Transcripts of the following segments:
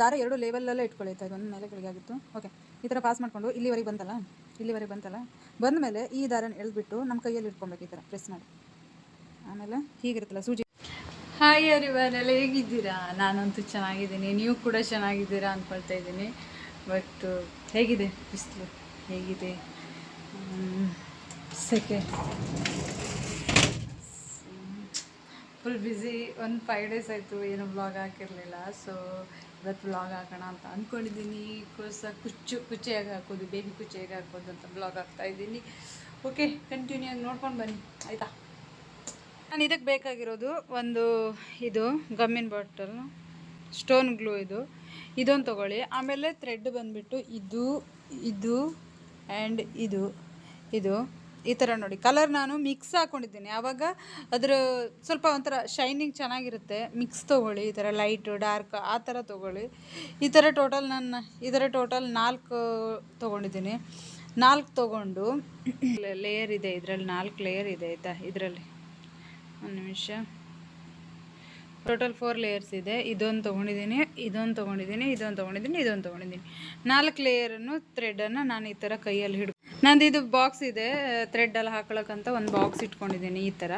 ದಾರ 2 ಲೆವೆಲಲ್ಲೇ ಇಟ್ಕೊಳ್ಳಿ ಆಯಿತಾ. ಇದೊಂದು ಮೇಲೆ ಕೆಳಗೆ ಆಗಿತ್ತು. ಓಕೆ, ಈ ಥರ ಪಾಸ್ ಮಾಡಿಕೊಂಡು ಇಲ್ಲಿವರೆಗೆ ಬಂತಲ್ಲ, ಬಂದಮೇಲೆ ಈ ದಾರನ ಎಳೆದ್ಬಿಟ್ಟು ನಮ್ಮ ಕೈಯಲ್ಲಿ ಇಟ್ಕೊಬೇಕು. ಈ ಥರ ಪ್ರೆಸ್ ಮಾಡಿ ಆಮೇಲೆ ಹೀಗಿರುತ್ತಲ್ಲ ಸೂಜಿ. ಹಾಯ್ ಎವ್ರಿವನ್, ಎಲ್ಲ ಹೇಗಿದ್ದೀರಾ? ನಾನಂತೂ ಚೆನ್ನಾಗಿದ್ದೀನಿ, ನೀವು ಕೂಡ ಚೆನ್ನಾಗಿದ್ದೀರಾ ಅಂದ್ಕೊಳ್ತಾ ಇದ್ದೀನಿ. ಬಟ್ ಹೇಗಿದೆ ಬಿಸಿಲು, ಹೇಗಿದೆ ಸೆಕೆ? Full busy. ಒಂದು 5 ಡೇಸ್ ಆಯಿತು ಏನು ವ್ಲಾಗ್ ಹಾಕಿರಲಿಲ್ಲ. ಸೊ ಇವತ್ತು ವ್ಲಾಗ್ ಹಾಕೋಣ ಅಂತ ಅಂದ್ಕೊಂಡಿದ್ದೀನಿ. ಕುಚ್ಚೆಯಾಗಿ ಹಾಕೋದು, ಬೇಬಿ ಕುಚ್ಚೆಯಾಗಿ ಹಾಕೋದು ಅಂತ ವ್ಲಾಗ್ ಹಾಕ್ತಾಯಿದ್ದೀನಿ. ಓಕೆ, ಕಂಟಿನ್ಯೂ ಆಗಿ ನೋಡ್ಕೊಂಡು ಬನ್ನಿ ಆಯಿತಾ. ನಾನು ಇದಕ್ಕೆ ಬೇಕಾಗಿರೋದು ಒಂದು ಇದು ಗಮ್ಮಿನ ಬಾಟಲ್, ಸ್ಟೋನ್ ಗ್ಲೂ ಇದೊಂದು ತೊಗೊಳ್ಳಿ. ಆಮೇಲೆ ಥ್ರೆಡ್ ಬಂದುಬಿಟ್ಟು ಇದು ಆ್ಯಂಡ್ ಇದು ಈ ಥರ ನೋಡಿ. ಕಲರ್ ನಾನು ಮಿಕ್ಸ್ ಹಾಕ್ಕೊಂಡಿದ್ದೀನಿ, ಆವಾಗ ಅದರ ಸ್ವಲ್ಪ ಒಂಥರ ಶೈನಿಂಗ್ ಚೆನ್ನಾಗಿರುತ್ತೆ. ಮಿಕ್ಸ್ ತೊಗೊಳ್ಳಿ, ಈ ಥರ ಲೈಟು ಡಾರ್ಕ್ ಆ ಥರ ತೊಗೊಳ್ಳಿ. ಈ ಥರ ಟೋಟಲ್ 4 ತೊಗೊಂಡಿದ್ದೀನಿ. 4 ತೊಗೊಂಡು ಲೇಯರ್ ಇದೆ ಇದರಲ್ಲಿ, 4 ಲೇಯರ್ ಇದೆ ಆಯಿತಾ. ಇದರಲ್ಲಿ ಒಂದು ನಿಮಿಷ, ಟೋಟಲ್ 4 ಲೇಯರ್ಸ್ ಇದೆ. ಇದೊಂದು ತೊಗೊಂಡಿದ್ದೀನಿ, ಇದೊಂದು ತೊಗೊಂಡಿದ್ದೀನಿ, 4 ಲೇಯರನ್ನು ಥ್ರೆಡನ್ನು ನಾನು ಈ ಥರ ಕೈಯಲ್ಲಿ ನಂದು ಇದು ಬಾಕ್ಸ್ ಇದೆ, ಥ್ರೆಡ್ಡೆಲ್ಲ ಹಾಕೊಳ್ಳೋಕ್ಕಂತ ಒಂದು ಬಾಕ್ಸ್ ಇಟ್ಕೊಂಡಿದ್ದೀನಿ. ಈ ಥರ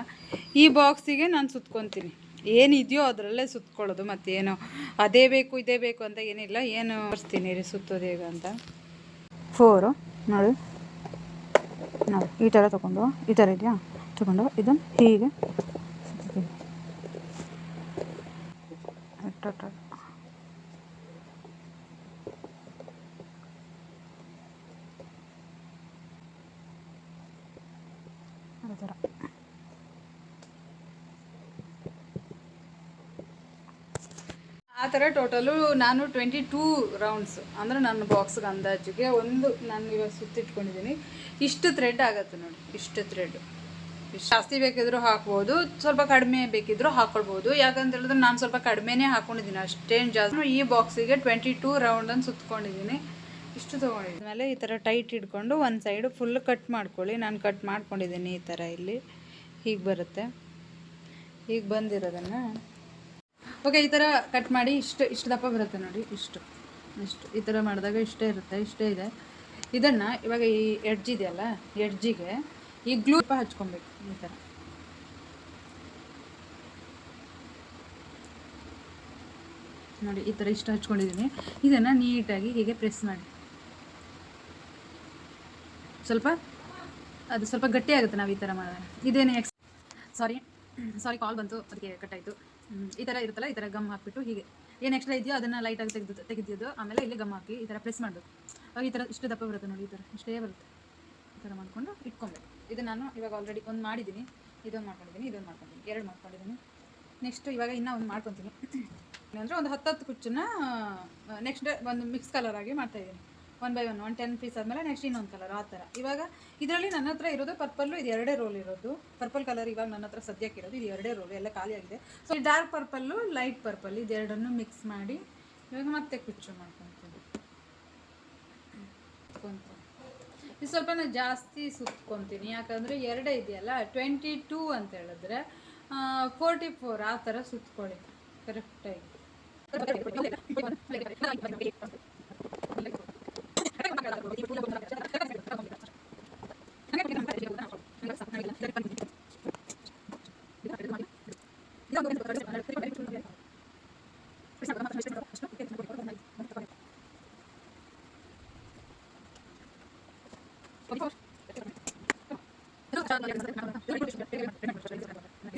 ಈ ಬಾಕ್ಸಿಗೆ ನಾನು ಸುತ್ಕೊತೀನಿ. ಏನಿದೆಯೋ ಅದರಲ್ಲೇ ಸುತ್ಕೊಳ್ಳೋದು, ಮತ್ತೇನೋ ಅದೇ ಬೇಕು ಇದೇ ಬೇಕು ಅಂತ ಏನಿಲ್ಲ. ಏನು ತೋರಿಸ್ತೀನಿ ರೀ ಸುತ್ತೋದು ಹೇಗೆ ಅಂತ. 4 ನೋಡಿ ಈ ಥರ ತೊಗೊಂಡು, ಈ ಥರ ಇದೆಯಾ, ತೊಗೊಂಡು ಇದನ್ನು ಹೀಗೆ ಸುತ್ತೀನಿ. ಥರ ಆ ಥರ ಟೋಟಲು ನಾನು 22 ರೌಂಡ್ಸ್ ಅಂದರೆ ನನ್ನ ಬಾಕ್ಸ್ಗೆ ಅಂದಾಜಿಗೆ ನಾನು ಇವಾಗ ಸುತ್ತಿಟ್ಕೊಂಡಿದ್ದೀನಿ. ಇಷ್ಟು ಥ್ರೆಡ್ ಆಗುತ್ತೆ ನೋಡಿ, ಇಷ್ಟು ಥ್ರೆಡ್. ಜಾಸ್ತಿ ಬೇಕಿದ್ರೂ ಹಾಕ್ಬೋದು, ಸ್ವಲ್ಪ ಕಡಿಮೆ ಬೇಕಿದ್ರೂ ಹಾಕ್ಕೊಳ್ಬೋದು. ಯಾಕಂತ ಹೇಳಿದ್ರೆ ನಾನು ಸ್ವಲ್ಪ ಕಡಿಮೆನೇ ಹಾಕ್ಕೊಂಡಿದ್ದೀನಿ, ಅಷ್ಟೇನು ಜಾಸ್ತಿ. ಈ ಬಾಕ್ಸಿಗೆ 22 ರೌಂಡನ್ನು ಸುತ್ಕೊಂಡಿದ್ದೀನಿ. ಇಷ್ಟು ತೊಗೊಂಡಿದ್ದೀನಿ. ಆಮೇಲೆ ಈ ಥರ ಟೈಟ್ ಹಿಡ್ಕೊಂಡು ಒಂದು ಸೈಡು ಫುಲ್ ಕಟ್ ಮಾಡ್ಕೊಳ್ಳಿ. ನಾನು ಕಟ್ ಮಾಡ್ಕೊಂಡಿದ್ದೀನಿ ಈ ಥರ. ಇಲ್ಲಿ ಹೀಗೆ ಬರುತ್ತೆ, ಹೀಗೆ ಬಂದಿರೋದನ್ನು ಓಕೆ ಈ ಥರ ಕಟ್ ಮಾಡಿ ಇಷ್ಟು ದಪ್ಪ ಬರುತ್ತೆ ನೋಡಿ. ಇಷ್ಟು ಈ ಥರ ಮಾಡಿದಾಗ ಇಷ್ಟೇ ಇದೆ. ಇದನ್ನು ಇವಾಗ ಈ ಎಡ್ಜ್ ಇದೆಯಲ್ಲ, ಎಡ್ಜಿಗೆ ಈ ಗ್ಲೂ ಹಚ್ಕೊಬೇಕು. ಈ ಥರ ನೋಡಿ, ಈ ಥರ ಇಷ್ಟು ಹಚ್ಕೊಂಡಿದ್ದೀನಿ. ಇದನ್ನು ನೀಟಾಗಿ ಹೀಗೆ ಪ್ರೆಸ್ ಮಾಡಿ. ಸ್ವಲ್ಪ ಗಟ್ಟಿ ಆಗುತ್ತೆ ನಾವು ಈ ಥರ ಮಾಡಿದ್ರೆ. ಇದೇನು ಸಾರಿ ಕಾಲ್ ಬಂತು, ಅದಕ್ಕೆ ಕಟ್ಟಾಯಿತು. ಈ ಥರ ಇರುತ್ತಲ್ಲ, ಈ ಥರ ಗಮ್ ಹಾಕಿಬಿಟ್ಟು ಹೀಗೆ ಏನು ಎಕ್ಸ್ಟ್ರಾ ಇದೆಯೋ ಅದನ್ನು ಲೈಟಾಗಿ ತೆಗೆದಿದ್ದು ಆಮೇಲೆ ಇಲ್ಲಿ ಗಮ್ ಹಾಕಿ ಈ ಥರ ಪ್ರೆಸ್ ಮಾಡಬೇಕು. ಅವಾಗ ಈ ಥರ ಇಷ್ಟು ದಪ್ಪ ಬರುತ್ತೆ ನೋಡಿ, ಈ ಥರ ಇಷ್ಟೇ ಬರುತ್ತೆ. ಈ ಥರ ಮಾಡಿಕೊಂಡು ಇಟ್ಕೊಬೇಕು. ಇದು ನಾನು ಇವಾಗ ಆಲ್ರೆಡಿ ಒಂದು ಮಾಡಿದ್ದೀನಿ, ಇದೊಂದು ಮಾಡ್ಕೊಂಡಿದ್ದೀನಿ, 2 ಮಾಡ್ಕೊಂಡಿದ್ದೀನಿ. ನೆಕ್ಸ್ಟ್ ಇವಾಗ ಇನ್ನೂ ಒಂದು ಮಾಡ್ಕೊತೀನಿ. ಅಂದರೆ ಒಂದು 10 ಕುಚ್ಚನ್ನು ನೆಕ್ಸ್ಟ್ ಒಂದು ಮಿಕ್ಸ್ ಕಲರ್ ಆಗಿ ಮಾಡ್ತಾಯಿದ್ದೀನಿ. 1 by 1 ಒಂದು 10 ಪೀಸ್ ಆದಮೇಲೆ ನೆಕ್ಸ್ಟ್ ಇನ್ನೊಂದು ಕಲರ್ ಆ ಥರ. ಇವಾಗ ಇದರಲ್ಲಿ ನನ್ನ ಹತ್ರ ಇರೋದು ಪರ್ಪಲ್ಲು, ಇದು 2 ರೋಲ್ ಇರೋದು. ಪರ್ಪಲ್ ಕಲರ್ ಇವಾಗ ನನ್ನ ಹತ್ರ ಸದ್ಯಕ್ಕೆ ಇರೋದು ಇದು 2 ರೋಲ್, ಎಲ್ಲ ಖಾಲಿಯಾಗಿದೆ. ಸೊ ಈ ಡಾರ್ಕ್ ಪರ್ಪಲ್ಲು, ಲೈಟ್ ಪರ್ಪಲ್ ಇದೆರಡನ್ನು ಮಿಕ್ಸ್ ಮಾಡಿ ಇವಾಗ ಮತ್ತೆ ಕುಚ್ಚು ಮಾಡ್ಕೊತೀನಿ. ಇದು ಸ್ವಲ್ಪ ನಾನು ಜಾಸ್ತಿ ಸುತ್ಕೊತೀನಿ, ಯಾಕಂದರೆ 2 ಇದೆಯಲ್ಲ. 22 ಅಂತ ಹೇಳಿದ್ರೆ 44 ಆ ಥರ ಸುತ್ಕೊಳ್ಳಿ ಕರೆಕ್ಟಾಗಿ.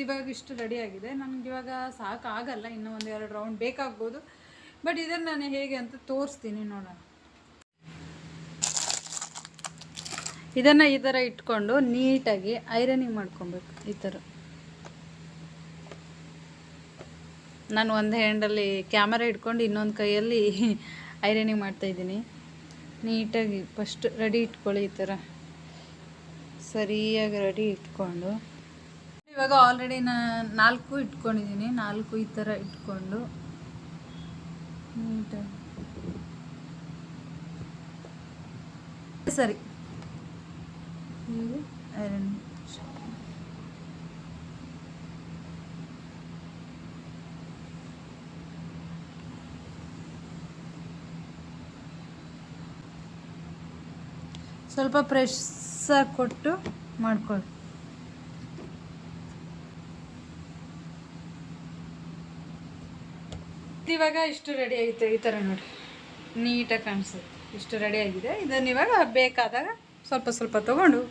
ಇವಾಗ ಇಷ್ಟು ರೆಡಿ ಆಗಿದೆ. ನನಗೆ ಇವಾಗ ಸಾಕಾಗಲ್ಲ, ಇನ್ನೂ 1-2 ರೌಂಡ್ ಬೇಕಾಗ್ಬೋದು. ಬಟ್ ಇದನ್ನು ನಾನು ಹೇಗೆ ಅಂತ ತೋರಿಸ್ತೀನಿ ನೋಡೋಣ. ಇದನ್ನು ಈ ಥರ ಇಟ್ಕೊಂಡು ನೀಟಾಗಿ ಐರನಿಂಗ್ ಮಾಡ್ಕೊಬೇಕು. ಈ ಥರ ನಾನು ಒಂದು ಹ್ಯಾಂಡಲ್ಲಿ ಕ್ಯಾಮರಾ ಇಟ್ಕೊಂಡು ಇನ್ನೊಂದು ಕೈಯಲ್ಲಿ ಐರನಿಂಗ್ ಮಾಡ್ತಾಯಿದ್ದೀನಿ. ನೀಟಾಗಿ ಫಸ್ಟ್ ರೆಡಿ ಇಟ್ಕೊಳ್ಳಿ. ಈ ಥರ ಸರಿಯಾಗಿ ರೆಡಿ ಇಟ್ಕೊಂಡು ಇವಾಗ ಆಲ್ರೆಡಿ ನಾನು 4 ಇಟ್ಕೊಂಡಿದ್ದೀನಿ. 4 ಈ ಥರ ಇಟ್ಕೊಂಡು ನೀಟಾಗಿ ಸರಿ ಹೀಗೆ ಐರನ್ ಸ್ವಲ್ಪ ಪ್ರೆಸ್ ಕೊಟ್ಟು ಮಾಡ್ಕೊಳ್ಳಿ. ಇವಾಗ ಇಷ್ಟು ರೆಡಿ ಆಗಿದೆ, ಈ ಥರ ನೋಡಿ ನೀಟಾಗಿ ಕಾಣಿಸುತ್ತೆ. ಇಷ್ಟು ರೆಡಿ ಆಗಿದೆ. ಇದನ್ನು ಇವಾಗ ಬೇಕಾದಾಗ ಸ್ವಲ್ಪ ಸ್ವಲ್ಪ ತೊಗೊಂಡು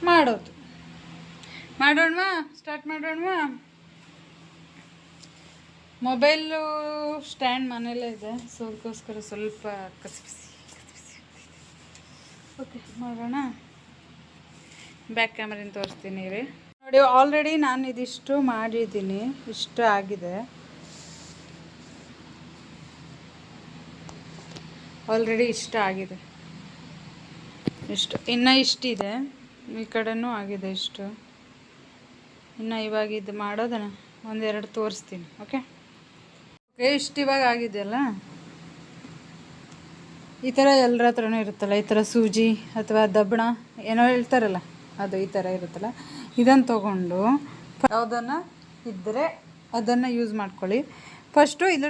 ಮಾಡೋಣವಾ, ಸ್ಟಾರ್ಟ್ ಮಾಡೋಣವಾ. ಮೊಬೈಲು ಸ್ಟ್ಯಾಂಡ್ ಮನೇಲೇ ಇದೆ, ಸೊ ಅದಕ್ಕೋಸ್ಕರ ಸ್ವಲ್ಪ ಕಸಿಬಿಸಿ. ಓಕೆ, ಮಾಡೋಣ. ಬ್ಯಾಕ್ ಕ್ಯಾಮ್ರಿಂದ ತೋರಿಸ್ತೀನಿ ರೀ. ನೋಡಿ, ಆಲ್ರೆಡಿ ನಾನು ಇದಿಷ್ಟು ಮಾಡಿದ್ದೀನಿ, ಇಷ್ಟು ಆಗಿದೆ. ಆಲ್ರೆಡಿ ಇಷ್ಟ ಆಗಿದೆ, ಇಷ್ಟು ಇನ್ನು ಇಷ್ಟಿದೆ. ಈ ಕಡೆನೂ ಆಗಿದೆ ಇಷ್ಟು. ಇನ್ನು ಇವಾಗ ಇದು ಮಾಡೋದನ್ನ ಒಂದೆರಡು ತೋರಿಸ್ತೀನಿ. ಓಕೆ, ಇಷ್ಟು ಇವಾಗ ಆಗಿದೆಯಲ್ಲ, ಈ ಥರ ಎಲ್ಲರ ಹತ್ರನೂ ಇರುತ್ತಲ್ಲ, ಈ ಥರ ಸೂಜಿ ಅಥವಾ ದಬ್ಬಣ ಏನೋ ಹೇಳ್ತಾರಲ್ಲ, ಅದು ಈ ಥರ ಇರುತ್ತಲ್ಲ. ಇದನ್ನು ತೊಗೊಂಡು ಯಾವುದನ್ನು ಇದ್ದರೆ ಅದನ್ನು ಯೂಸ್ ಮಾಡ್ಕೊಳ್ಳಿ. ಫಸ್ಟು ಇದು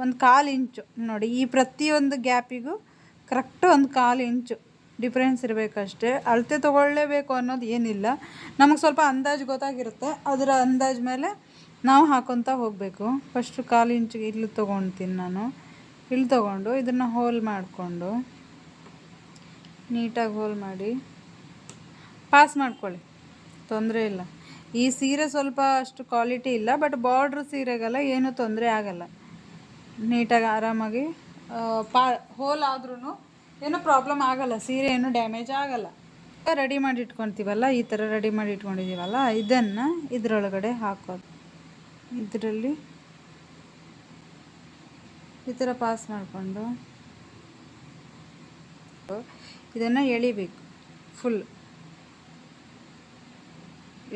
ಒಂದು 1/4 ಇಂಚು ನೋಡಿ, ಈ ಪ್ರತಿಯೊಂದು ಗ್ಯಾಪಿಗೂ ಕರೆಕ್ಟು ಒಂದು 1/4 ಇಂಚು ಡಿಫ್ರೆನ್ಸ್ ಇರಬೇಕಷ್ಟೇ. ಅಳತೆ ತೊಗೊಳ್ಳೇಬೇಕು ಅನ್ನೋದು ಏನಿಲ್ಲ. ನಮಗೆ ಸ್ವಲ್ಪ ಅಂದಾಜು ಗೊತ್ತಾಗಿರುತ್ತೆ, ಅದರ ಅಂದಾಜು ಮೇಲೆ ನಾವು ಹಾಕೊತ ಹೋಗಬೇಕು. ಫಸ್ಟು 1/4 ಇಂಚಿಗೆ ಇಲ್ಲಿ ತೊಗೊಳ್ತೀನಿ ನಾನು. ಇಲ್ಲಿ ತೊಗೊಂಡು ಇದನ್ನು ಹೋಲ್ ಮಾಡಿಕೊಂಡು ನೀಟಾಗಿ ಹೋಲ್ ಮಾಡಿ ಪಾಸ್ ಮಾಡ್ಕೊಳ್ಳಿ, ತೊಂದರೆ ಇಲ್ಲ. ಈ ಸೀರೆ ಸ್ವಲ್ಪ ಅಷ್ಟು ಕ್ವಾಲಿಟಿ ಇಲ್ಲ, ಬಟ್ ಬಾರ್ಡ್ರ್ ಸೀರೆಗೆಲ್ಲ ಏನೂ ತೊಂದರೆ ಆಗಲ್ಲ. ನೀಟಾಗಿ ಆರಾಮಾಗಿ ಹೋಲ್ ಆದ್ರೂ ಏನೂ ಪ್ರಾಬ್ಲಮ್ ಆಗಲ್ಲ, ಸೀರೆ ಏನೂ ಡ್ಯಾಮೇಜ್ ಆಗಲ್ಲ. ರೆಡಿ ಮಾಡಿ ಇಟ್ಕೊತೀವಲ್ಲ, ಈ ಥರ ರೆಡಿ ಮಾಡಿ ಇಟ್ಕೊಂಡಿದ್ದೀವಲ್ಲ, ಇದನ್ನು ಇದರೊಳಗಡೆ ಹಾಕೋದು. ಇದರಲ್ಲಿ ಈ ಥರ ಪಾಸ್ ಮಾಡಿಕೊಂಡು ಇದನ್ನು ಎಳಿಬೇಕು ಫುಲ್.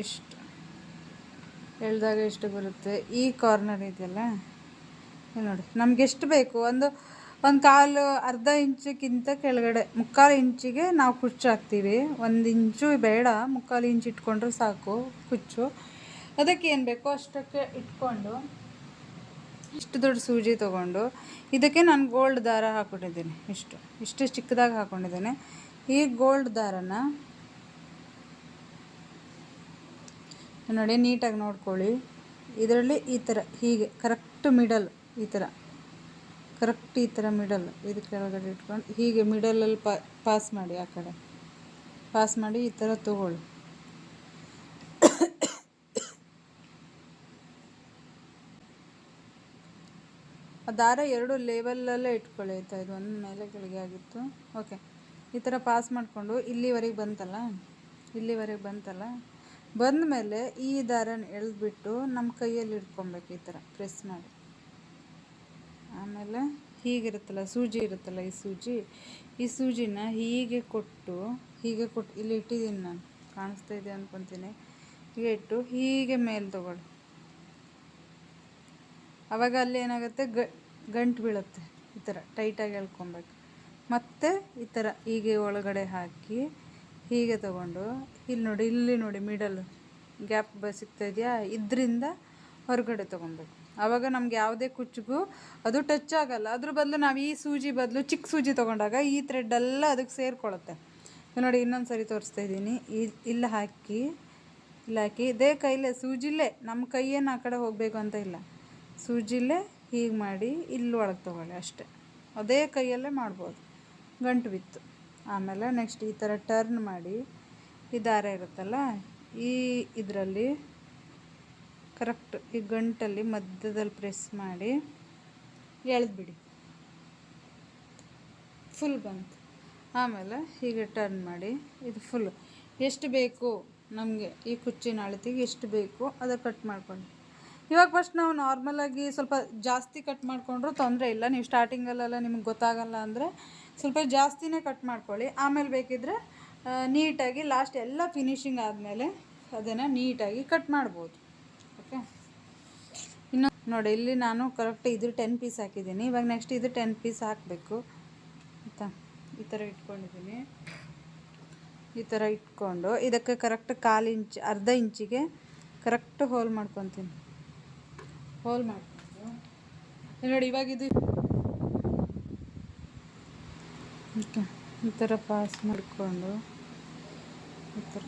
ಇಷ್ಟು ಎಳೆದಾಗ ಎಷ್ಟು ಬರುತ್ತೆ. ಈ ಕಾರ್ನರ್ ಇದೆಯಲ್ಲ, ನೋಡಿ ನಮ್ಗೆ ಎಷ್ಟು ಬೇಕು, ಒಂದು ಅರ್ಧ ಇಂಚಿಗಿಂತ ಕೆಳಗಡೆ 3/4 ಇಂಚಿಗೆ ನಾವು ಕುಚ್ಚು ಹಾಕ್ತೀವಿ. 1 ಇಂಚು ಬೇಡ, 3/4 ಇಂಚು ಇಟ್ಕೊಂಡ್ರೆ ಸಾಕು ಕುಚ್ಚು. ಅದಕ್ಕೆ ಏನು ಬೇಕೋ ಅಷ್ಟಕ್ಕೆ ಇಟ್ಕೊಂಡು ಇಷ್ಟು ದೊಡ್ಡ ಸೂಜಿ ತೊಗೊಂಡು ಇದಕ್ಕೆ ನಾನು ಗೋಲ್ಡ್ ದಾರ ಹಾಕ್ಕೊಂಡಿದ್ದೀನಿ. ಇಷ್ಟು ಚಿಕ್ಕದಾಗಿ ಹಾಕ್ಕೊಂಡಿದ್ದೇನೆ. ಈ ಗೋಲ್ಡ್ ದಾರನ ನೋಡಿ ನೀಟಾಗಿ ನೋಡ್ಕೊಳ್ಳಿ. ಇದರಲ್ಲಿ ಈ ಥರ ಹೀಗೆ ಕರೆಕ್ಟ್ ಮಿಡಲ್, ಈ ಥರ ಕರೆಕ್ಟ್ ಈ ಥರ ಮಿಡಲ್ ಇದು ಕೆಳಗಡೆ ಇಟ್ಕೊಂಡು ಹೀಗೆ ಮಿಡಲಲ್ಲಿ ಪಾಸ್ ಮಾಡಿ, ಆ ಕಡೆ ಪಾಸ್ ಮಾಡಿ ಈ ಥರ ತಗೊಳ್ಳಿ. ಆ ದಾರ 2 ಲೆವೆಲಲ್ಲೇ ಇಟ್ಕೊಳ್ಳಿ ಆಯಿತಾ. ಇದು ಒಂದು ಮೇಲೆ ಕೆಳಗೆ ಆಗಿತ್ತು. ಓಕೆ, ಈ ಥರ ಪಾಸ್ ಮಾಡಿಕೊಂಡು ಇಲ್ಲಿವರೆಗೆ ಬಂತಲ್ಲ, ಬಂದ ಮೇಲೆ ಈ ದಾರನ ಎಳೆದ್ಬಿಟ್ಟು ನಮ್ಮ ಕೈಯಲ್ಲಿ ಇಟ್ಕೊಬೇಕು, ಈ ಥರ ಪ್ರೆಸ್ ಮಾಡಿ. ಆಮೇಲೆ ಹೀಗಿರುತ್ತಲ್ಲ ಸೂಜಿ ಇರುತ್ತಲ್ಲ, ಈ ಸೂಜಿನ ಹೀಗೆ ಕೊಟ್ಟು ಇಲ್ಲಿ ಇಟ್ಟಿದ್ದೀನಿ ನಾನು, ಕಾಣಿಸ್ತಾ ಇದೆ ಅಂದ್ಕೊತೀನಿ. ಹೀಗೆ ಇಟ್ಟು ಹೀಗೆ ಮೇಲೆ ತಗೊಳ್ಳಿ. ಆವಾಗ ಅಲ್ಲಿ ಏನಾಗುತ್ತೆ, ಗಂಟು ಬೀಳುತ್ತೆ. ಈ ಥರ ಟೈಟಾಗಿ ಎಳ್ಕೊಬೇಕು. ಮತ್ತು ಈ ಥರ ಹೀಗೆ ಒಳಗಡೆ ಹಾಕಿ ಹೀಗೆ ತಗೊಂಡು ಇಲ್ಲಿ ನೋಡಿ ಮಿಡಲ್ ಗ್ಯಾಪ್ ಸಿಗ್ತಾ ಇದೆಯಾ, ಇದರಿಂದ ಹೊರಗಡೆ ತೊಗೊಬೇಕು. ಆವಾಗ ನಮ್ಗೆ ಯಾವುದೇ ಕುಚ್ಚಿಗೂ ಅದು ಟಚ್ ಆಗಲ್ಲ. ಅದ್ರ ಬದಲು ನಾವು ಈ ಸೂಜಿ ಬದಲು ಚಿಕ್ಕ ಸೂಜಿ ತೊಗೊಂಡಾಗ ಈ ಥ್ರೆಡ್ಡೆಲ್ಲ ಅದಕ್ಕೆ ಸೇರಿಕೊಳ್ಳುತ್ತೆ. ನೋಡಿ ಇನ್ನೊಂದು ಸರಿ ತೋರಿಸ್ತಾ ಇದ್ದೀನಿ. ಇಲ್ಲಿ ಹಾಕಿ ಇದೇ ಕೈಲೇ ಸೂಜಿಲೇ, ನಮ್ಮ ಕೈಯೇನು ಆ ಕಡೆ ಹೋಗಬೇಕು ಅಂತ ಇಲ್ಲ, ಸೂಜಿಲೇ ಹೀಗೆ ಮಾಡಿ ಇಲ್ಲಿ ಒಳಗೆ ತೊಗೊಳ್ಳಿ ಅಷ್ಟೇ. ಅದೇ ಕೈಯಲ್ಲೇ ಮಾಡ್ಬೋದು, ಗಂಟು ಬಿತ್ತು. ಆಮೇಲೆ ನೆಕ್ಸ್ಟ್ ಈ ಥರ ಟರ್ನ್ ಮಾಡಿ ಈ ದಾರ ಇರುತ್ತಲ್ಲ, ಇದರಲ್ಲಿ ಕರೆಕ್ಟ್ ಈ ಗಂಟಲ್ಲಿ ಮಧ್ಯದಲ್ಲಿ ಪ್ರೆಸ್ ಮಾಡಿ ಎಳೆದ್ಬಿಡಿ. ಫುಲ್ ಬಂತು. ಆಮೇಲೆ ಹೀಗೆ ಟರ್ನ್ ಮಾಡಿ ಇದು ಫುಲ್ ಎಷ್ಟು ಬೇಕು ನಮಗೆ, ಈ ಕುಚ್ಚಿನ ಅಳತೆಗೆ ಎಷ್ಟು ಬೇಕು ಅದು ಕಟ್ ಮಾಡ್ಕೊಂಡು. ಇವಾಗ ಫಸ್ಟ್ ನಾವು ನಾರ್ಮಲಾಗಿ ಸ್ವಲ್ಪ ಜಾಸ್ತಿ ಕಟ್ ಮಾಡಿಕೊಂಡ್ರೂ ತೊಂದರೆ ಇಲ್ಲ. ನೀವು ಸ್ಟಾರ್ಟಿಂಗಲ್ಲೆಲ್ಲ ನಿಮ್ಗೆ ಗೊತ್ತಾಗಲ್ಲ ಅಂದರೆ ಸ್ವಲ್ಪ ಜಾಸ್ತಿನೇ ಕಟ್ ಮಾಡ್ಕೊಳ್ಳಿ. ಆಮೇಲೆ ಬೇಕಿದ್ದರೆ ನೀಟಾಗಿ ಲಾಸ್ಟ್ ಎಲ್ಲ ಫಿನಿಶಿಂಗ್ ಆದಮೇಲೆ ಅದನ್ನು ನೀಟಾಗಿ ಕಟ್ ಮಾಡ್ಬೋದು. ಓಕೆ, ಇನ್ನು ನೋಡಿ ಇಲ್ಲಿ ನಾನು ಕರೆಕ್ಟ್ ಇದು 10 ಪೀಸ್ ಹಾಕಿದ್ದೀನಿ. ಇವಾಗ ನೆಕ್ಸ್ಟ್ ಇದು 10 ಪೀಸ್ ಹಾಕಬೇಕು ಆಯಿತಾ. ಈ ಥರ ಇಟ್ಕೊಂಡಿದ್ದೀನಿ. ಈ ಥರ ಇಟ್ಕೊಂಡು ಇದಕ್ಕೆ ಕರೆಕ್ಟ್ 1/4 ಇಂಚ್ ಅರ್ಧ ಇಂಚಿಗೆ ಕರೆಕ್ಟ್ ಹೋಲ್ ಮಾಡ್ಕೊತೀನಿ. ಹೋಲ್ ಮಾಡ್ಕೊಂಡು ನೋಡಿ ಇವಾಗ ಇದು ಓಕೆ ಈ ಥರ ಪಾಸ್ ಮಾಡಿಕೊಂಡು ಈ ಥರ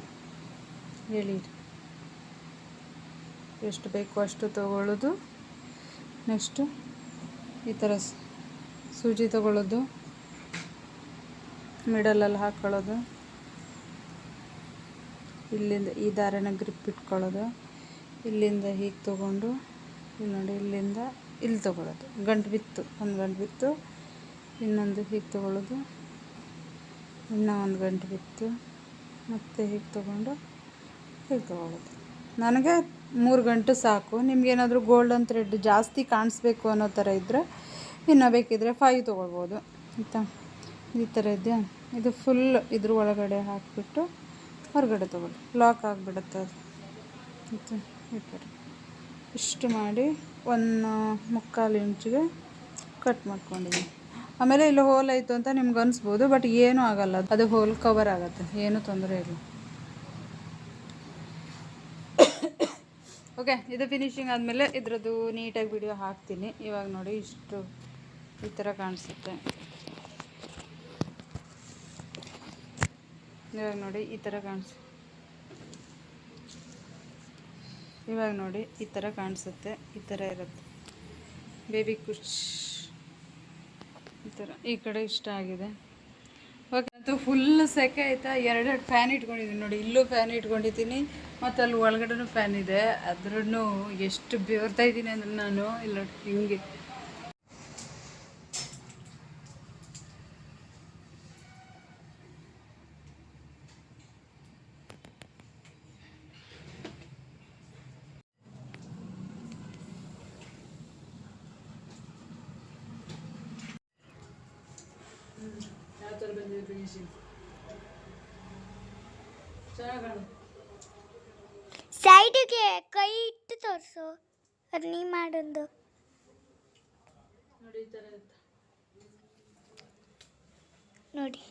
ಎಳೀರಿ. ಎಷ್ಟು ಬೇಕೋ ಅಷ್ಟು ತಗೊಳ್ಳೋದು. ನೆಕ್ಸ್ಟು ಈ ಥರ ಸೂಜಿ ತಗೊಳ್ಳೋದು, ಮಿಡಲಲ್ಲಿ ಹಾಕ್ಕೊಳ್ಳೋದು, ಇಲ್ಲಿಂದ ಈ ದಾರನ ಗ್ರಿಪ್ ಇಟ್ಕೊಳ್ಳೋದು, ಇಲ್ಲಿಂದ ಹೀಗೆ ತೊಗೊಂಡು ಇಲ್ಲಿ ನೋಡಿ ಇಲ್ಲಿಂದ ಇಲ್ಲಿ ತೊಗೊಳ್ಳೋದು, ಗಂಟು ಬಿತ್ತು ಒಂದು ಗಂಟು ಬಿತ್ತು, ಇನ್ನೊಂದು ಹೀಗೆ ತೊಗೊಳ್ಳೋದು, ಇನ್ನೂ ಒಂದು ಗಂಟು ಬಿತ್ತು, ಮತ್ತು ಹೀಗೆ ತೊಗೊಂಡು ಹೀಗೆ ತೊಗೊಳ್ಳೋದು. ನನಗೆ 3 ಗಂಟು ಸಾಕು. ನಿಮ್ಗೇನಾದರೂ ಗೋಲ್ಡನ್ ಥ್ರೆಡ್ ಜಾಸ್ತಿ ಕಾಣಿಸ್ಬೇಕು ಅನ್ನೋ ಥರ ಇದ್ದರೆ ಇನ್ನೂ ಬೇಕಿದ್ದರೆ 5 ತೊಗೊಳ್ಬೋದು ಆಯಿತಾ. ಈ ಥರ ಇದೆಯಾ, ಇದು ಫುಲ್ ಇದ್ರ ಒಳಗಡೆ ಹಾಕಿಬಿಟ್ಟು ಹೊರಗಡೆ ತೊಗೊಳ್ಳಿ, ಲಾಕ್ ಆಗಿಬಿಡುತ್ತೆ ಅದು ಆಯಿತಾ. ಈ ಥರ ಇಷ್ಟು ಮಾಡಿ 1/4 ಇಂಚಿಗೆ ಕಟ್ ಮಾಡ್ಕೊಂಡಿದ್ದೀನಿ. ಆಮೇಲೆ ಇಲ್ಲಿ ಹೋಲ್ ಆಯಿತು ಅಂತ ನಿಮ್ಗೆ ಅನಿಸ್ಬೋದು, ಬಟ್ ಏನೂ ಆಗೋಲ್ಲ, ಅದು ಹೋಲ್ ಕವರ್ ಆಗುತ್ತೆ, ಏನೂ ತೊಂದರೆ ಇಲ್ಲ. ಓಕೆ, ಇದು ಫಿನಿಶಿಂಗ್ ಆದಮೇಲೆ ಇದ್ರದ್ದು ನೀಟಾಗಿ ವಿಡಿಯೋ ಹಾಕ್ತೀನಿ. ಇವಾಗ ನೋಡಿ ಇಷ್ಟು ಈ ಥರ ಕಾಣಿಸುತ್ತೆ. ಇವಾಗ ನೋಡಿ ಈ ಥರ ಇವಾಗ ನೋಡಿ ಈ ಥರ ಕಾಣಿಸುತ್ತೆ. ಈ ಥರ ಇರುತ್ತೆ ಬೇಬಿ ಕುಚ್ ಈ ಥರ. ಈ ಕಡೆ ಇಷ್ಟ ಆಗಿದೆ. ಓಕೆ, ಅಂತೂ ಫುಲ್ ಸೆಕೆ ಆಯಿತಾ. 2 ಫ್ಯಾನ್ ಇಟ್ಕೊಂಡಿದ್ದೀನಿ ನೋಡಿ, ಇಲ್ಲೂ ಫ್ಯಾನ್ ಇಟ್ಕೊಂಡಿದ್ದೀನಿ ಮತ್ತು ಅಲ್ಲಿ ಒಳಗಡೆನೂ ಫ್ಯಾನ್ ಇದೆ. ಅದ್ರೂ ಎಷ್ಟು ಬೇರ್ತಾ ಇದ್ದೀನಿ ಅಂದರೆ ನಾನು ಇಲ್ಲ ಹಿಂಗೆ ಯಾವ ಥರ ಬಂದಿದೆ ಫಿನಿಶಿಂಗ್. ಚೆನ್ನಾಗಿ ಸೈಡಿಗೆ ಕೈ ಇಟ್ಟು ತೋರಿಸು, ಅದು ನೀ ಮಾಡೋದು ನೋಡಿ ಈ ಥರ ಇರುತ್ತೆ ನೋಡಿ.